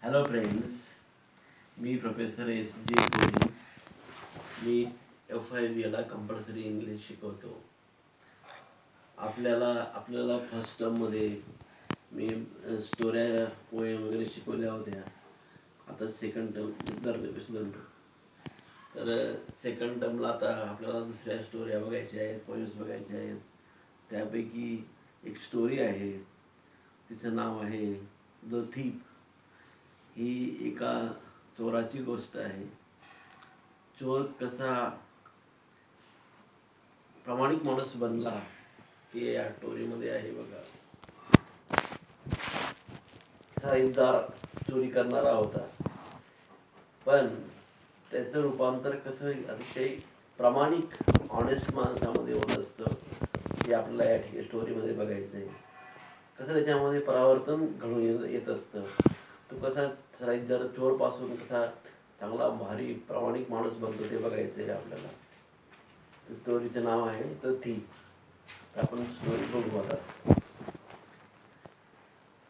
Hello friends, मी professor S जे कोहली. मी FIVला compulsory English शिकवतो. आपल्याला फर्स्ट टर्ममध्ये मी स्टोऱ्या पोएम वगैरे शिकवल्या होत्या. आता सेकंड टर्म विसरलो. तर सेकंड टर्मला आता आपल्याला दुसऱ्या स्टोऱ्या बघायच्या आहेत, पोएम्स बघायच्या आहेत. त्यापैकी एक स्टोरी आहे, तिचं नाव आहे द थीप. ही एका चोराची गोष्ट आहे. चोर कसा प्रामाणिक माणूस बनला ते या स्टोरीमध्ये आहे बघा. साहित्यार चोरी करणारा होता, पण त्याचं रूपांतर कसं अतिशय प्रामाणिक ऑनेस्ट माणसामध्ये होत असतं ते आपल्याला या स्टोरीमध्ये बघायचं आहे. कसं त्याच्यामध्ये परावर्तन घडून येत असतं. तो कसा साहित्यार चोरपासून कसा चांगला भारी प्रामाणिक माणूस बनतो ते बघायचं आहे आपल्याला. स्टोरीचं नाव आहे द थीप. आपण स्टोरी बघू आता.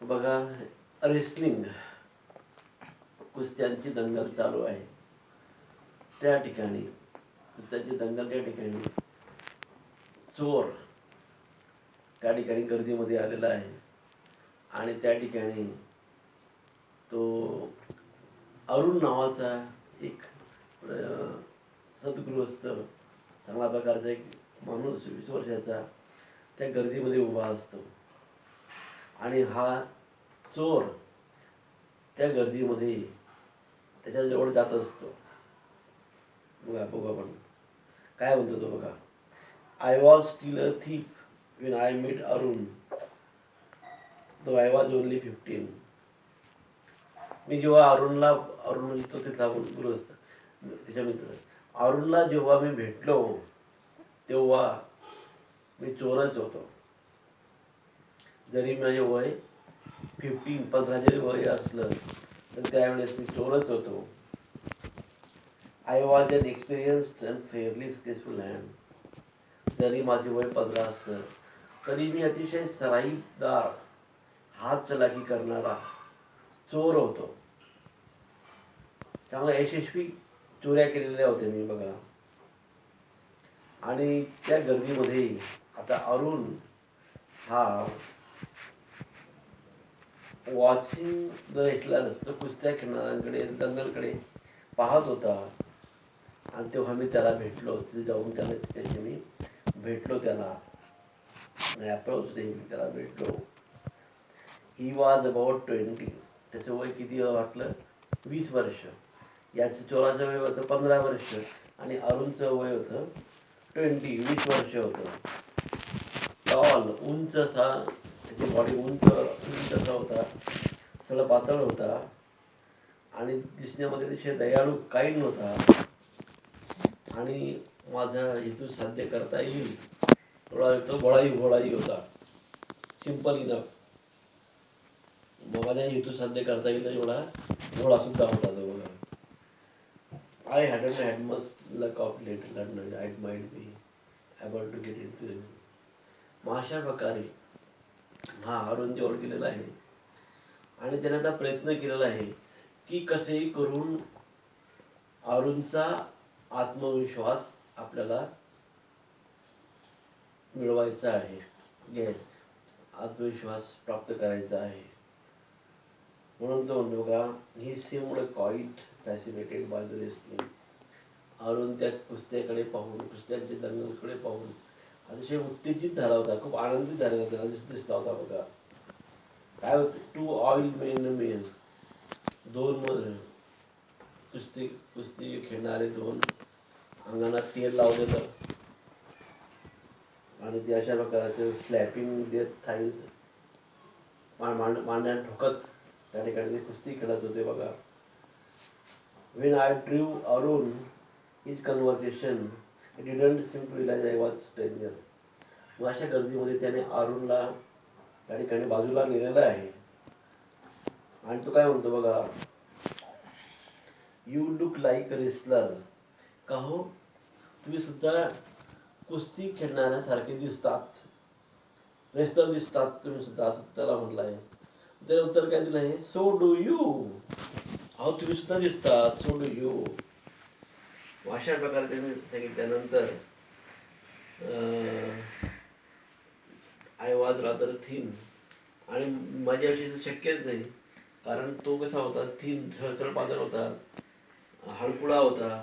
बघा, रेसलिंग कुस्त्यांची दंगल चालू आहे. त्या ठिकाणी कुस्त्यांची दंगल त्या ठिकाणी चोर त्या ठिकाणी गर्दीमध्ये आलेला आहे. आणि त्या ठिकाणी तो अरुण नावाचा एक सद्गृहस्थ चांगल्या प्रकारचा एक माणूस 20 वर्षाचा त्या गर्दीमध्ये उभा असतो. आणि हा चोर त्या गर्दीमध्ये त्याच्याजवळ जात असतो. बघा आपण काय म्हणतो तो बघा. I was still a thief when I met Arun though I was only 15. मी जेव्हा अरुण म्हणजे तो तिथला गृहस्थ त्याच्या मित्र अरुणला जेव्हा मी भेटलो तेव्हा मी चोरच होतो. जरी माझे वय 15 जरी वय असलं तर त्यावेळेस मी चोरच होतो. I was an experienced and fairly successful hand. जरी माझे वय 15 असलं तरी मी अतिशय सराईदार, हात चलाकी करणारा चोर होतो. चांगला यशस्वी चोऱ्या केलेल्या होत्या मी बघा. आणि त्या गर्दीमध्ये आता अरुण हा वॉचिंग द हिटलर्स, कुस्त्या खेळणाऱ्यांकडे दंगलकडे पाहत होता. आणि तेव्हा मी त्याला भेटलो. तिथे जाऊन त्याची मी भेटलो. त्याला अप्रोच त्याला भेटलो. He was about 20. त्याचं वय किती वाटलं? 20 वर्ष. याचं चोराचं वय होतं 15 वर्ष आणि अरुणचं वय होतं 20 वर्ष होतं. टॉल, उंच असा, त्याची बॉडी उंच असा होता, सळ पातळ होता आणि दिसण्यामध्ये अतिशय दयाळू काइंड होता. आणि माझा हेतू साध्य करता येईल तो भोळाही होता. Simple enough. माझा हेतू साध्य करता येईल एवढा भोळा सुद्धा होता तो बघा. I hadn't had much luck of late London. I might be able to get into it. अशा प्रकारे हा अरुण जवळ केलेला आहे. आणि त्याने आता प्रयत्न केलेला आहे की कसेही करून अरुणचा आत्मविश्वास आपल्याला मिळवायचा आहे, आत्मविश्वास प्राप्त करायचा आहे. म्हणून तो म्हणतो बघा, ही seemed quite fascinated by the wrestling. Arun त्या कुस्त्याकडे पाहून, कुस्त्यांच्या दंगलकडे पाहून अतिशय उत्तेजित झाला होता. खूप आनंदित झालेला त्याला दिसला होता बघा. काय होतं, 2 ऑइल मेन, 2 कुस्ती खेळणारे 2 अंगणात तेल लावलेलं आणि ते अशा प्रकारचे स्लॅपिंग देत थाईज मांड्या ठोकत त्या ठिकाणी ते कुस्ती खेळत होते बघा. When I drew Arun his conversation, he didn't seem to realize I was stranger. मग अशा गर्दीमध्ये त्याने अरुणला त्या ठिकाणी बाजूला नेलेलं आहे. आणि तो काय म्हणतो बघा, you look like a wrestler. का हो, तुम्ही सुद्धा कुस्ती खेळणाऱ्यासारखे दिसतात, रेसलर दिसतात तुम्ही सुद्धा, असं त्याला म्हटलं आहे. त्याला उत्तर काय दिलं आहे, सो डू यू. अहो तुम्ही सुद्धा दिसतात, सो डू यू. अशा प्रकारे त्यांनी सांगितल्यानंतर आय वॉज रादर थिन, आणि माझ्याविषयी शक्यच नाही, कारण तो कसा होता, थिन, सरळ पातळ होता, हळकुळा होता.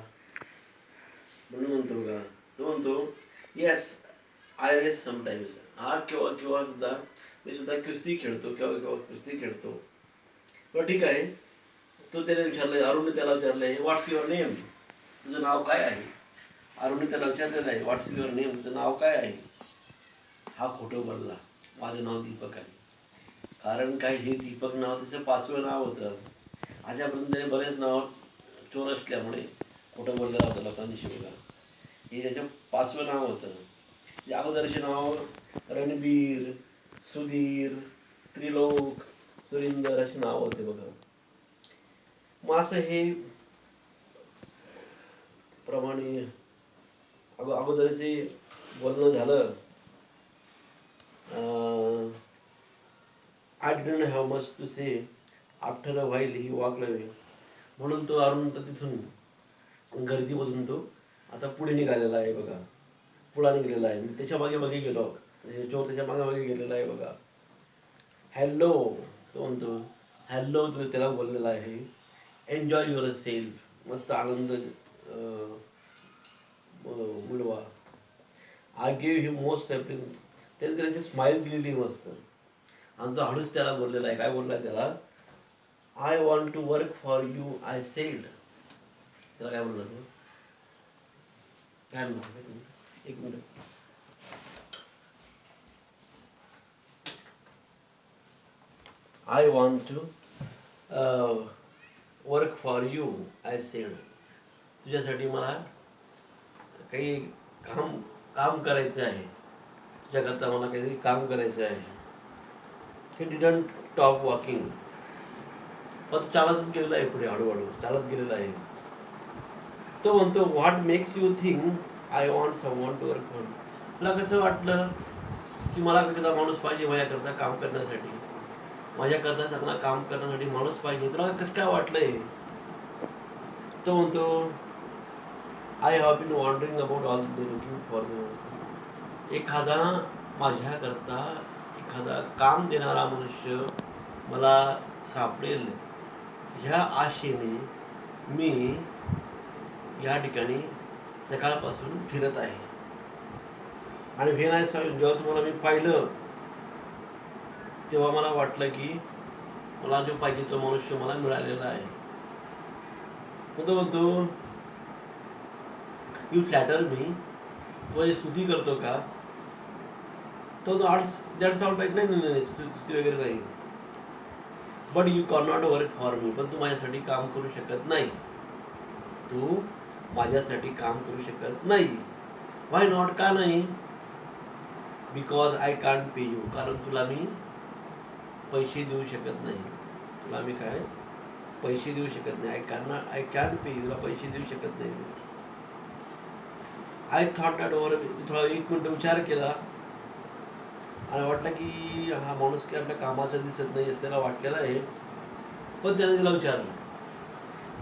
म्हणून म्हणतो का, तो म्हणतो येस आय रेस समटाईम्स. हा केव्हा केव्हा सुद्धा मी सुद्धा कुस्ती खेळतो, केव्हा केव्हा कुस्ती खेळतो. बरं ठीक आहे. तो त्याने विचारलंय, अरुणने त्याला विचारलंय, व्हॉट्स युअर नेम, तुझं नाव काय आहे. अरुणने त्याला विचारलेलं आहे, व्हॉट्स युअर नेम, तुझं नाव काय आहे. हा खोटं बोलला, माझं नाव दीपक आहे. कारण काय, हे दीपक नाव त्याचं 5वं नाव होतं. अशापर्यंत त्याने बरेच नाव चोर असल्यामुळे खोटं बोललेलं होतं लोकांनी शिवला. हे त्याचं 5वं नाव होतं. अगोदरचे नाव रणबीर, सुधीर, त्रिलोक, सुरिंदर अशी नाव होते बघा. मग असं हे प्रमाणे अगोदरचे बोलणं झालं. I didn't have much to say after a while he walked away. म्हणून तो अरुण तिथून गर्दीमधून तो आता पुढे निघालेला आहे बघा, पुढे निघालेला आहे. मी त्याच्या मागे मागे गेलो, चोर त्याच्या मागे मागे गेलेला आहे बघा. हॅलो, तो म्हणतो हॅलो, तो त्याला बोललेला आहे, एन्जॉय युअर सेल्फ, मस्त आनंद मिळवा. I give him most happy, त्याने त्याची स्माईल दिलेली मस्त. आणि तो हळूच त्याला बोललेला आहे, काय बोलला त्याला, I want to work for you I said. त्याला काय बोलला तो, काय म्हणतो, एक मिनिट. I want to work for you I said. तुझ्यासाठी मला काही काम करायचं आहे, तुझ्याकरता मला काहीतरी काम करायचं आहे. हे डिडंट स्टॉप वॉकिंग. पण तो चालतच गेलेला आहे, पुढे हळूहळू चालत गेलेला आहे. तो म्हणतो what makes you think I want someone to work for. तुला कसं वाटलं की मला एखादा माणूस पाहिजे माझ्याकरता काम करण्यासाठी, माझ्याकरता चांगला काम करण्यासाठी माणूस पाहिजे, तुला कसं काय वाटलंय. तो म्हणतो I have been wandering about all day looking for me. एखादा माझ्याकरता एखादा काम देणारा मनुष्य मला सापडेल ह्या आशेने मी या ठिकाणी सकाळपासून फिरत आहे. आणि व्हेन आय सॉ, जेव्हा तुम्हाला मी पाहिलं तेव्हा मला वाटलं की मला जो पाहिजे तो मनुष्य मला मिळालेला आहे. तो म्हणतो यू फ्लॅटर मी, तो स्तुती करतो का. तो दॅट्स ऑल राईट. नाही स्तुती वगैरे नाही. But you can not work for me, पण तू माझ्यासाठी काम करू शकत नाही. तू माझ्यासाठी काम करू शकत नाही. व्हाय नॉट, का नाही. Because I can't pay you, कारण तुला मी पैसे देऊ शकत नाही. तुला मी काय पैसे देऊ शकत नाही. आय कॅन पे यू, तुला पैसे देऊ शकत नाही. I thought that over. थोडा 1 मिनिट विचार केला आणि वाटलं की हा माणूस की आपल्या कामाचा दिसत नाही त्याला वाटलेला आहे. पण त्याने तिला विचारलं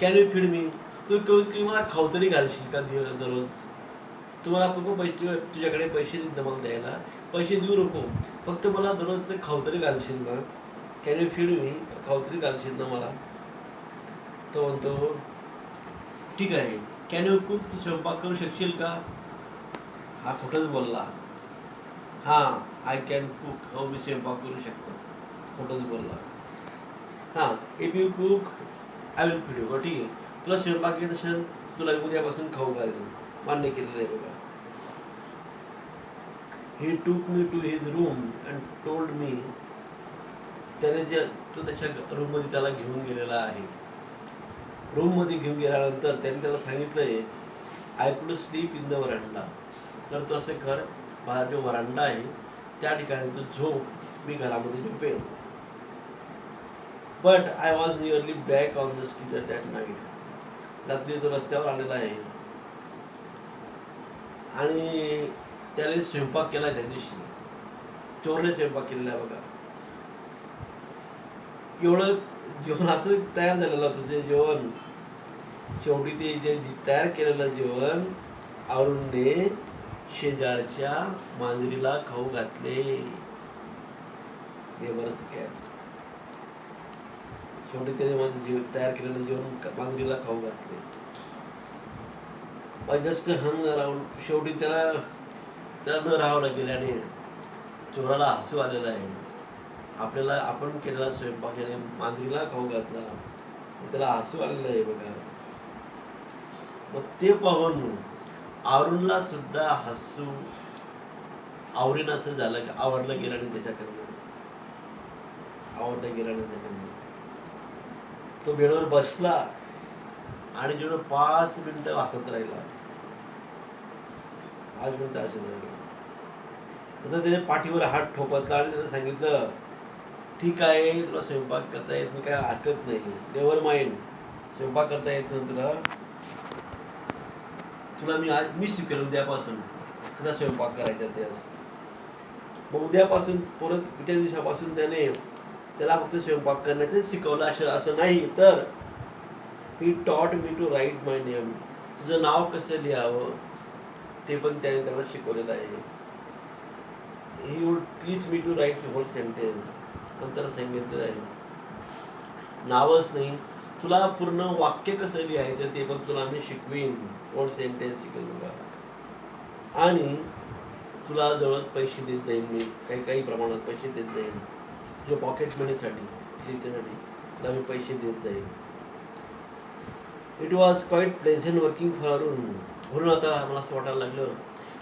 कॅन यू फीड मी, तू कमी मला खाऊ तरी घालशील का दररोज. तुम्हाला पैसे, तुझ्याकडे पैसे देत मला द्यायला, पैसे देऊ नको, फक्त मला दररोजचं खाऊ तरी घालशील ना. कॅन यू फीड मी, खाऊ तरी घालशील ना मला. तो म्हणतो ठीक आहे. कॅन यू कुक, तू स्वयंपाक करू शकशील का. हा खोटंच बोलला. हां आय कॅन कुक, हो मी स्वयंपाक करू शकतो, खोटंच बोलला. हां if you cook I will feed you. ठीक आहे, तुला स्वयंपाक येत असेल तुला उद्यापासून खाऊ घालेल, मान्य केलेलं आहे बघा. He took me to his room and told me. त्याने तो त्याच्या रूममध्ये त्याला घेऊन गेलेला आहे. रूममध्ये घेऊन गेल्यानंतर त्याने त्याला सांगितलं आहे I could sleep in the वरांडा. तर तो असं कर, बाहेर जो वरांडा आहे त्या ठिकाणी तू झोप, मी घरामध्ये झोपेल. But I was nearly back on the street that night. रात्री तो रस्त्यावर आलेला आहे आणि त्याने स्वयंपाक केला त्या दिवशी. चोरने स्वयंपाक केलेला आहे बघा. एवढं जेवण असं तयार झालेलं होतं ते जेवण. शेवटी ते जे तयार केलेलं जेवण अरुणने शेजारच्या मांजरीला खाऊ घातले. Neighbours cat. शेवटी त्याने माझं तयार केलेलं जेवण मांजरीला खाऊ घातले. जस्ट हंग राहून शेवटी त्याला न राहावं लागेल आणि चोराला हसू आलेलं आहे. आपल्याला आपण केलेला स्वयंपाक याने मांजरीला खाऊ घातला, त्याला हसू आलेलं आहे बघा. मग ते पाहून अरुणला सुद्धा हसू आवडेन असं झालं की आवडलं गेलं नाही त्याच्याकडनं. तो बेडवर बसला आणि जेवढं 5 मिनिटं हसत राहिला. 5 मिनिटं हसत राहिला. नंतर त्याने पाठीवर हात ठोपतला आणि त्याने सांगितलं, ठीक आहे, तुला स्वयंपाक करता येत नाही, काय हरकत नाही, नेव्हर माइंड, स्वयंपाक करता येत नाही तुला मी शिकवेल उद्यापासून कसा स्वयंपाक करायचा त्यास. मग उद्यापासून परत पुढच्या दिवसापासून त्याला फक्त स्वयंपाक करण्याचं शिकवलं असं नाही, तर he taught me to write my name, तुझं नाव कसं लिहावं ते पण त्याने त्याला शिकवलेलं आहे. He would teach me to write whole sentence. नंतर सांगितलेलं आहे, नावच नाही, तुला पूर्ण वाक्य कसं लिहायचं ते पण तुला मी शिकवीन, होल सेंटेन्स शिकवेन बघा. आणि तुला जवळ पैसे देत जाईल मी, काही प्रमाणात पैसे देत जाईल, जो पॉकेट मनीसाठी तुला मी पैसे देत जाईल. It was quite pleasant working for Arun. म्हणून आता मला असं वाटायला लागलं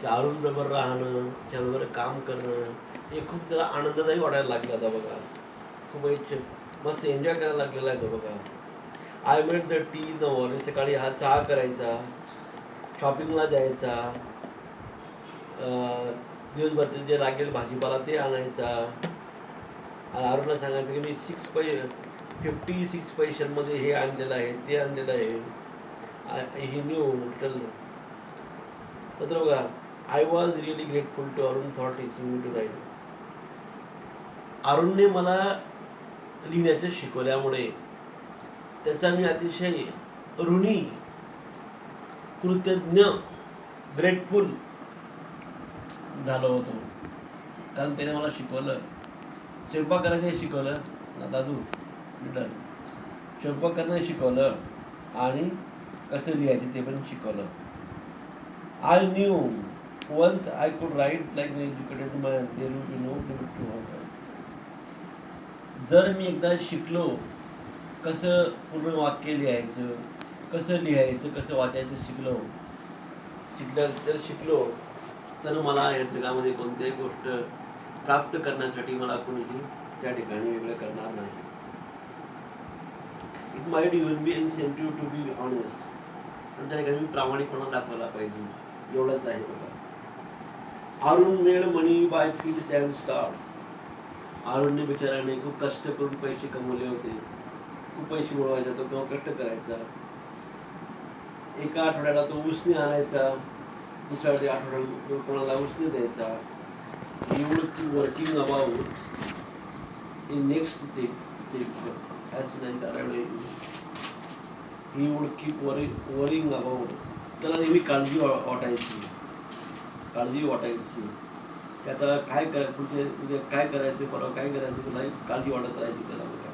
की अरुण बरोबर राहणं, त्याच्याबरोबर काम करणं हे खूप त्याला आनंददायी वाटायला लागलं आता बघा. खूप मस्त एन्जॉय करायला लागलेला आहे तो बघा. I made the T in the morning. सकाळी हा चहा करायचा, शॉपिंगला जायचा, दिवसभरचं जे लागेल भाजीपाला ते आणायचा. अरुणला सांगायचं की मी 56 पैशांमध्ये हे आणलेलं आहे, ते आणलेलं आहे. He knew little. तर बघा, I was really grateful to Arun for teaching me to write. अरुणने मला लिहिण्याचं शिकवल्यामुळे त्याचा मी अतिशय ऋणी, कृतज्ञ, ग्रेटफुल झालो होतो. कारण त्याने मला शिकवलं, स्वयंपाक करायचं शिकवलं ना दादू लिटल, स्वयंपाक करणं शिकवलं आणि कसं लिहायचं ते पण शिकवलं. I knew once I could write like an educated man there will be no limit to how. जर मी एकदा शिकलो कसं पूर्ण वाक्य लिहायचं, कसं लिहायचं, कसं वाचायचं शिकलो तर मला या जगामध्ये कोणत्याही गोष्ट प्राप्त करण्यासाठी मला कोणीही त्या ठिकाणी वेगळं करणार नाही. It might even be incentive to be honest. पण त्या ठिकाणी मी प्रामाणिकपणा दाखवला पाहिजे, एवढंच आहे बघा. Arun made money by fields and stars. अरुणने बिचाराने खूप कष्ट करून पैसे कमवले होते. खूप पैसे मिळवायचा तो, किंवा कष्ट करायचा. एका आठवड्याला तो उसने आणायचा, दुसऱ्या आठवड्याला कोणाला उसने द्यायचा. He would keep working about in next thing. As soon as he would keep worrying about. त्याला नेहमी काळजी वाटायची की आता काय उद्या काय करायचं, परवा काय करायचं, तुला काळजी वाटत राहायची त्याला बघा.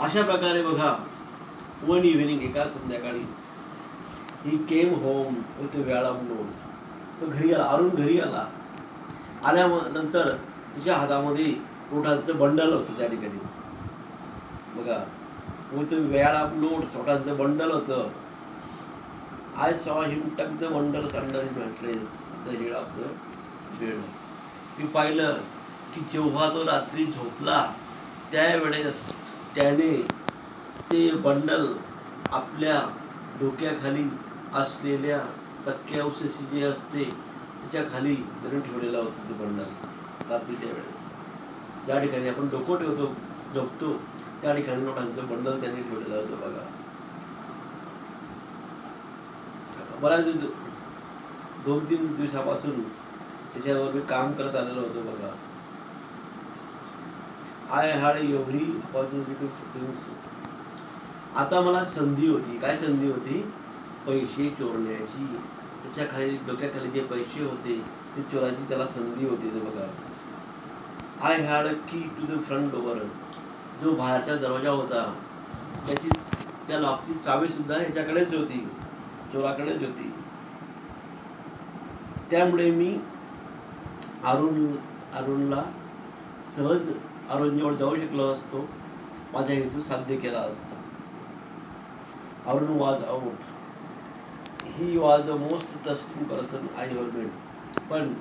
अशा प्रकारे बघा, वन इव्हिनिंग, एका संध्याकाळी, ही केम होम विथ वेळ ऑफ नोट्स. तो घरी आला, अरुण घरी आल्यानंतर तिच्या हातामध्ये नोटांचं बंडल होतं त्या ठिकाणी बघा. विथ वेळ ऑफ नोट्स, नोटांचं बंडल होतं. I saw him tuck the bundles under his mattress the head of the bed. मी पाहिलं की जेव्हा तो रात्री झोपला त्यावेळेस त्याने ते बंडल आपल्या डोक्याखाली असलेल्या तक्क्यावशी जे असते त्याच्या खाली त्याने ठेवलेला होता. ते बंडल रात्रीच्या वेळेस ज्या ठिकाणी आपण डोकं झोपतो त्या ठिकाणी नोटांचं बंडल त्याने ठेवलेलं होतं बघा. बऱ्याच 2-3 दिवसापासून त्याच्यावर मी काम करत आलेलो होतो बघा. I had every opportunity to doing so. आता मला संधी होती. काय संधी होती? पैसे चोरण्याची. त्याच्या खाली डोक्याखाली जे पैसे होते ते चोराची त्याला संधी होती. ते बघा, आय हॅड अ की टू द फ्रंट डोअर. जो बाहेरचा दरवाजा होता त्याची त्या लॉकची चावी सुद्धा ह्याच्याकडेच होती, चोराकडेच होती. त्यामुळे मी अरुणला सहज अरुणजवळ जाऊ शकलो असतो, माझा हेतू साध्य केला असता. Arun was out. He was the most trusting person I ever met. पण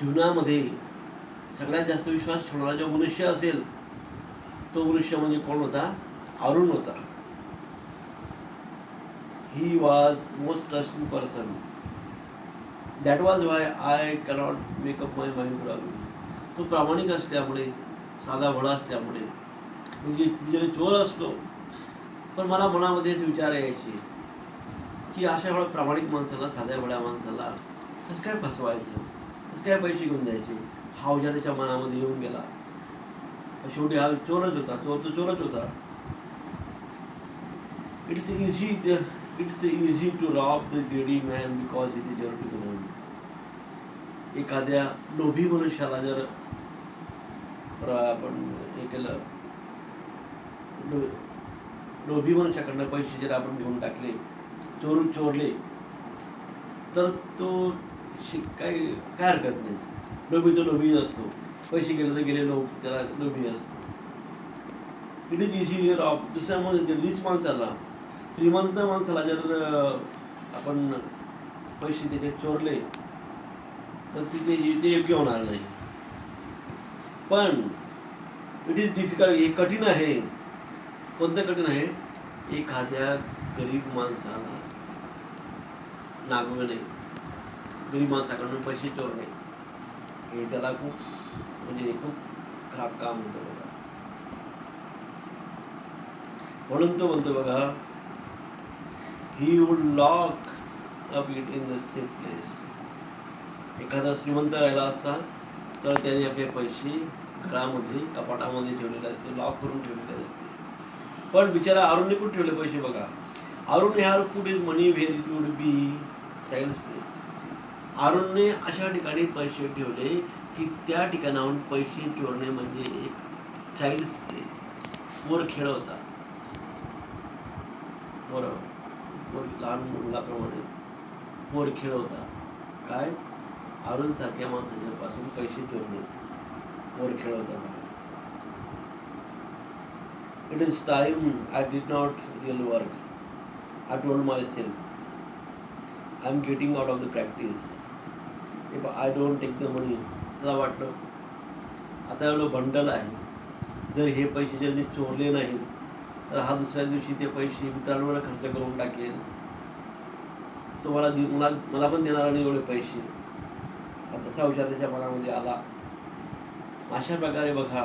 जीवनामध्ये सगळ्यात जास्त विश्वास ठेवणारा जो मनुष्य असेल तो मनुष्य म्हणजे कोण होता? अरुण होता. He was most trusting person. That was why I cannot make up my mind to Arun. तो प्रामाणिक असल्यामुळे, साधा भोळा असल्यामुळे, म्हणजे जरी चोर असलो पण मला मनामध्ये असे विचार यायचे की अशा वेळा प्रामाणिक माणसाला, साध्या भोळ्या माणसाला कसं काय फसवायचं, कसं काय पैसे घेऊन जायचे, हा विचार त्याच्या मनामध्ये येऊन गेला. शेवटी हा चोरच होता. चोर तो चोरच होता. It's easy to rob the greedy man because it is your to know. एखाद्या लोभी मनुष्याला जर आपण हे केलं, लोभी मनुष्याकडनं पैसे जर आपण घेऊन टाकले, चोरले, तर तो काय हरकत नाही. लोभी तो लोभी असतो. पैसे गेले तर गेले, त्याला लोभी असतो. It is easy of. दुसऱ्या लीस माणसाला, श्रीमंत माणसाला जर आपण पैसे त्याचे चोरले तर ते योग्य होणार नाही. पण इट इज डिफिकल्ट. हे कठीण आहे. कोणतं कठीण आहे? एखाद्या गरीब माणसाला नागवणे, गरीब माणसाकडून पैसे चोरणे, हे त्याला खूप खराब काम होतं बघा. म्हणून तो म्हणतो बघा, he would lock up it in the safe place. एखादा श्रीमंत राहिला असता तर त्याने आपले पैसे घरामध्ये, कपाटामध्ये ठेवलेले असते, लॉक करून ठेवलेले असते. पण बिचारा अरुणने कुठे ठेवले पैसे बघा. Arun had put his money where it would be child's play. अरुणने अशा ठिकाणी पैसे ठेवले की त्या ठिकाणाहून पैसे चोरणे म्हणजे एक चाइल्ड्स प्ले, पोर खेळ होता. बरोबर, लहान मुलाप्रमाणे पोर खेळ होता. काय? अरुण सारख्या माणसाच्या पासून पैसे चोरणे पोर खेळ होता. It is time I did not real work. I told myself I am getting out of the practice if I don't take the money. मला वाटलं आता एवढं बंडल आहे, जर हे पैसे जर मी चोरले नाहीत तर हा दुसऱ्या दिवशी ते पैसे मित्रांवर खर्च करून टाकेल. तो मला पण देणार नाही एवढे पैसे, तसा विचार त्याच्या मनामध्ये आला. अशा प्रकारे बघा,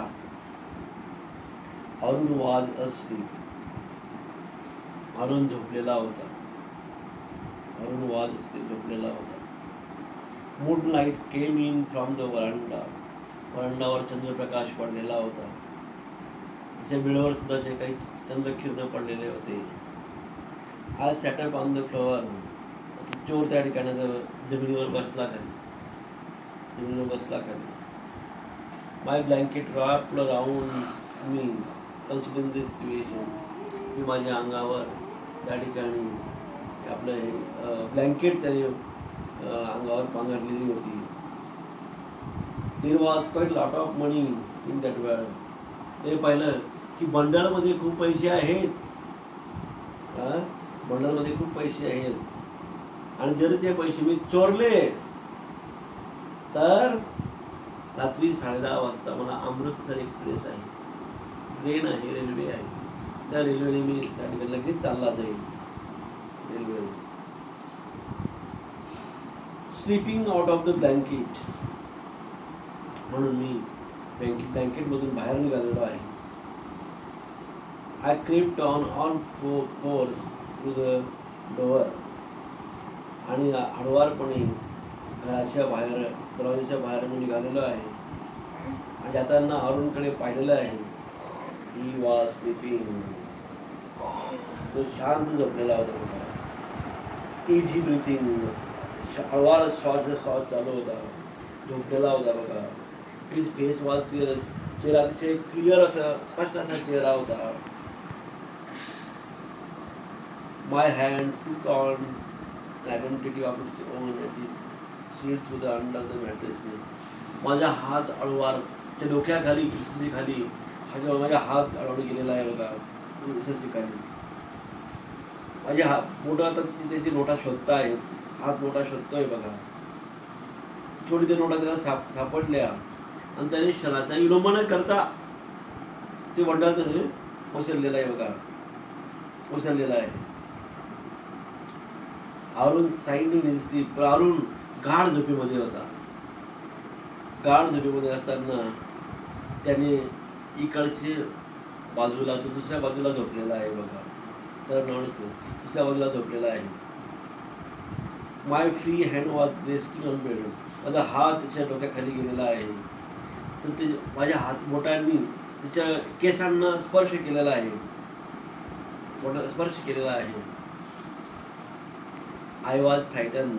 अरुण वॉज अस्लीप. अरुण झोपलेला होता. अरुण वॉज अस्लीप, झोपलेला होता. Moonlight came in from the veranda. वरांडावर चंद्रप्रकाश पडलेला होता. त्याच्या बिळावर सुद्धा जे काही चंद्रकिरण पडलेले होते. I sat up on the floor. चोर त्या ठिकाणी जमिनीवर बसला खाली. My blanket wrapped around me considering this situation. मी माझ्या अंगावर त्या ठिकाणी आपलं ब्लँकेट त्याने अंगावर पांघरलेली होती. There was quite lot of money in that world. ते पाहिलं की बंडलमध्ये खूप पैसे आहेत. बंडलमध्ये खूप पैसे आहेत. आणि जरी ते पैसे मी चोरले तर रात्री 10:30 वाजता मला अमृतसर एक्सप्रेस आहे, ट्रेन आहे, रेल्वे आहे, त्या रेल्वेने मी त्या ठिकाणी लगेच चालला जाईल. रेल्वेने sleeping out of the blanket. म्हणून मी ब्लँकेटमधून बाहेर निघालेलो आहे. I crept on force through the door. आणि हळुवारपणे घराच्या बाहेर, दरवाजाच्या बाहेर मी निघालेलो आहे. आणि जाताना अरुणकडे पाहिलेलं आहे. He was sleeping. तो शांत झोपलेला होता बघा. इझी ब्रिथिंग, हळूवार श्वास चालू होता, झोपलेला होता बघा. His face was clear. चेहरा अतिशय क्लिअर असा, स्पष्ट असा चेहरा होता. My hand took on identity of its own as it slid through the under the mattresses. माझा हात हळूवार त्या डोक्याखाली, कुर्सीच्या खाली हा जेव्हा माझा हात हळूहळू गेलेला आहे बघा कुर्सीच्या खाली. माझे हात मोठा आता त्याची नोटा शोधता आहेत. हात नोटा शोधतोय बघा. छोटी त्या नोटा त्याला सापडल्या आणि त्याने क्षणाचा विलंब न करता ते बंडल त्याने उचललेला आहे बघा. उचललेला आहे. अरुण साईडने निजती. पण अरुण गाढ झोपेमध्ये होता. गाढ झोपेमध्ये असताना त्याने इकडचे बाजूला, तो दुसऱ्या बाजूला झोपलेला आहे बघा. तर दुसऱ्या बाजूला झोपलेला आहे. My free hand was resting on bed. माझा हात त्याच्या डोक्याखाली गेलेला आहे. तर ते माझ्या बोटांनी त्याच्या केसांना स्पर्श केलेला आहे. स्पर्श केलेला आहे. I was frightened.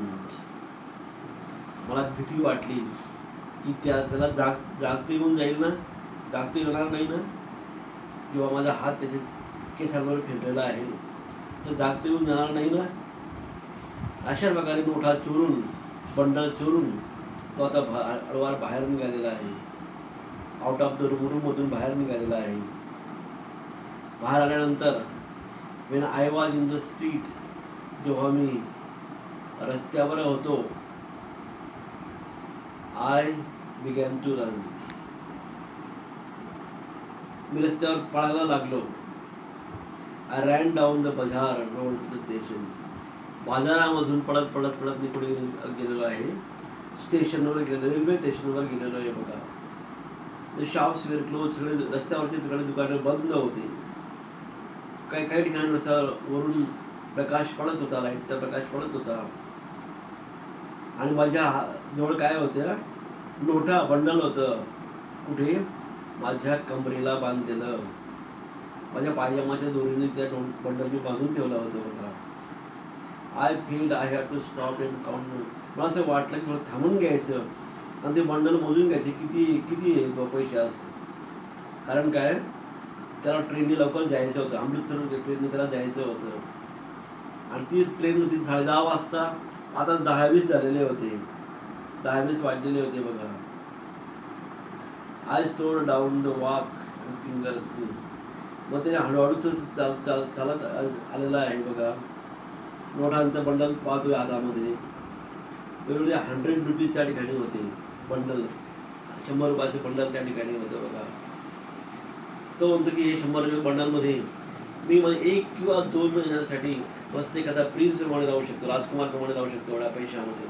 मला भीती वाटली की त्याला जागते येऊन जाईल ना, जागते येणार नाही ना. किंवा माझा हात त्याच्या केसांवर फिरलेला आहे तर जागते येऊन जाणार नाही ना. अशा प्रकारे नोटा चोरून, बंडल चोरून तो आता हळूवार बाहेर निघालेला आहे. आउट ऑफ द रूममधून बाहेर निघालेला आहे. बाहेर आल्यानंतर when I was in the street, जेव्हा मी रस्त्यावर होतो, आय बिगॅन टू रन. मी रस्त्यावर पळायला लागलो. I ran down the bazaar and road to the station. बाजारामधून पळत पळत पळत मी पुढे गेलेलो आहे. स्टेशनवर गेलो, रेल्वे स्टेशनवर गेलेलो आहे बघा. The shops were closed. सगळे रस्त्यावरचे सगळे दुकानं बंद होते. काही ठिकाणी रस्त्यावरून प्रकाश पडत होता, लाईटचा प्रकाश पडत होता. आणि माझ्या जवळ काय होत्या, नोटा बंडल होतं. कुठे? माझ्या कमरेला बांधलेलं. माझ्या पायजमाच्या दोरीने त्या बंडल मी बांधून ठेवलं होतं बघा. I felt I have to stop and count. मला असं वाटलं की मला थांबून घ्यायचं आणि ते बंडल मोजून घ्यायचे किती पैसे असं. कारण काय, त्याला ट्रेनने लवकर जायचं होतं. अमृतसर ट्रेनने त्याला जायचं होतं. आणि ती ट्रेन होती 10:30 वाजता. आता 10:20 झालेले होते. 10:20 वाजलेले होते बघा. I store down the walk and fingers. मग त्याने हळूहळू चालत आलेला आहे बघा. नोटांचं बंडल पाहतोय हातामध्ये. तेवढे 100 रुपीज त्या ठिकाणी होते. बंडल 100 रुपयाचे बंडल त्या ठिकाणी होतं बघा. तो म्हणतो की हे 100 रुपये बंडलमध्ये मी 1 किंवा 2 महिन्यासाठी मस्त एखादा प्रिन्स प्रमाणे राहू शकतो, राजकुमार प्रमाणे राहू शकतो एवढ्या पैशामध्ये.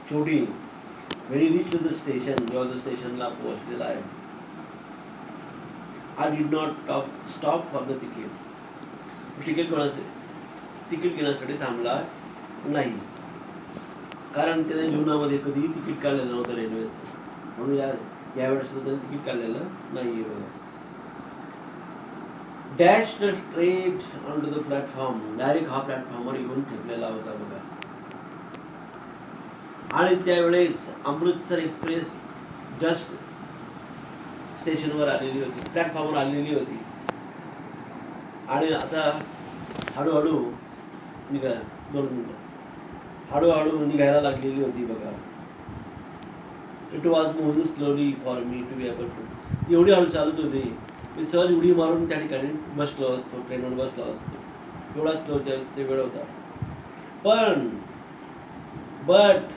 शेवटी very rich to the station, जेव्हा तो स्टेशनला पोहोचलेला आहे, I did not stop for the ticket. Ticket घेण्यासाठी थांबला नाही. कारण त्याने जीवनामध्ये कधीही तिकीट काढलेलं नव्हतं रेल्वेचं. म्हणून यावेळेस त्याने तिकीट काढलेलं नाही आहे. Dash straight on to the platform. Direct हा प्लॅटफॉर्मवर येऊन ठेपलेला होता बघा. आणि त्यावेळेस अमृतसर एक्सप्रेस जस्ट स्टेशनवर आलेली होती, प्लॅटफॉर्मवर आलेली होती. आणि आता हळूहळू हळूहळू निघायला लागलेली होती बघा. It was moving slowly for me to be able to. एवढी हळू चालत होती, मी सहज उडी मारून त्या ठिकाणी बसलो असतो, ट्रेनवर बसलो असतो. एवढा स्लो ते वेळ होता. But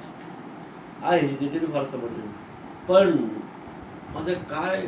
I hesitated for some. पण माझं काय